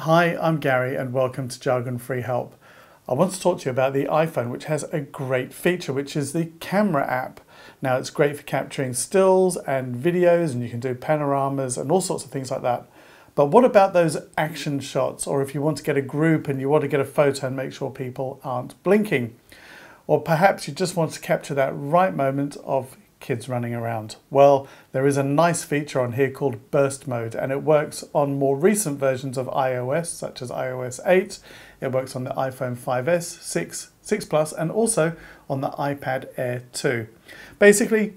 Hi, I'm Gary and welcome to Jargon Free Help. I want to talk to you about the iPhone, which has a great feature, which is the camera app. Now it's great for capturing stills and videos, and you can do panoramas and all sorts of things like that. But what about those action shots, or if you want to get a group and you want to get a photo and make sure people aren't blinking? Or perhaps you just want to capture that right moment of kids running around. Well, there is a nice feature on here called burst mode, and it works on more recent versions of iOS, such as iOS 8. It works on the iPhone 5S, 6 Plus, and also on the iPad Air 2. Basically,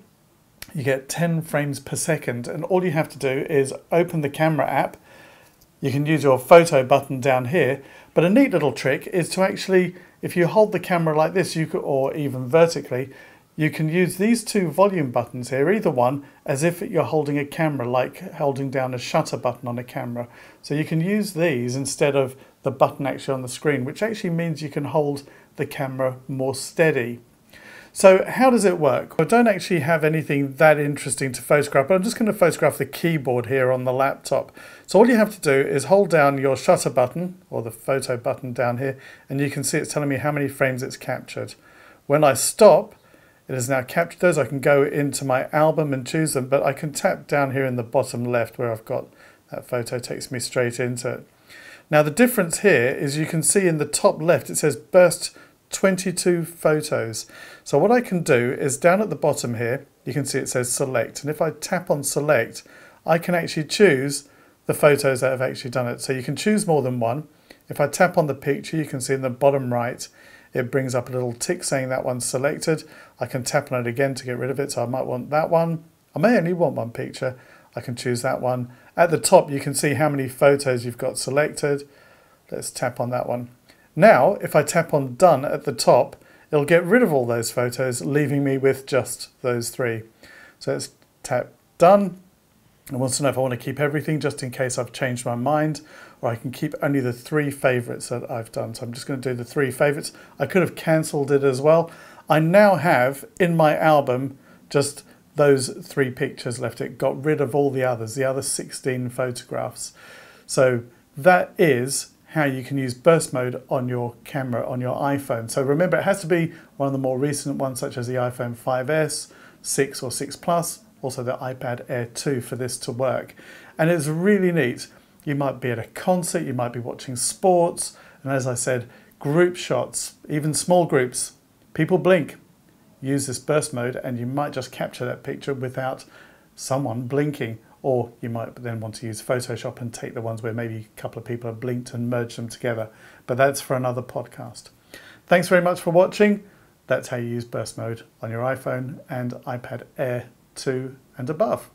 you get 10 frames per second, and all you have to do is open the camera app. You can use your photo button down here, but a neat little trick is to actually, if you hold the camera like this, or even vertically, you can use these two volume buttons here, either one, as if you're holding a camera, like holding down a shutter button on a camera. So you can use these instead of the button actually on the screen, which actually means you can hold the camera more steady. So how does it work? I don't actually have anything that interesting to photograph, but I'm just going to photograph the keyboard here on the laptop. So all you have to do is hold down your shutter button, or the photo button down here, and you can see it's telling me how many frames it's captured. When I stop, it has now captured those. I can go into my album and choose them, but I can tap down here in the bottom left where I've got that photo, takes me straight into it. Now the difference here is you can see in the top left it says burst 22 photos. So what I can do is down at the bottom here, you can see it says select, and if I tap on select, I can actually choose the photos that have actually done it. So you can choose more than one. If I tap on the picture, you can see in the bottom right it brings up a little tick saying that one's selected. I can tap on it again to get rid of it, so I might want that one. I may only want one picture. I can choose that one. At the top you can see how many photos you've got selected. Let's tap on that one. Now if I tap on done at the top, it'll get rid of all those photos, leaving me with just those three. So let's tap done. I want to know if I want to keep everything just in case I've changed my mind, or I can keep only the 3 favorites that I've done. So I'm just going to do the 3 favorites. I could have cancelled it as well. I now have in my album just those 3 pictures left. It got rid of all the others, the other 16 photographs. So that is how you can use burst mode on your camera on your iPhone. So remember, it has to be one of the more recent ones, such as the iPhone 5S, 6 or 6 Plus, also the iPad Air 2 for this to work. And it's really neat. You might be at a concert, you might be watching sports, and as I said, group shots, even small groups, people blink. Use this burst mode and you might just capture that picture without someone blinking. Or you might then want to use Photoshop and take the ones where maybe a couple of people have blinked and merge them together. But that's for another podcast. Thanks very much for watching. That's how you use burst mode on your iPhone and iPad Air 2 and above.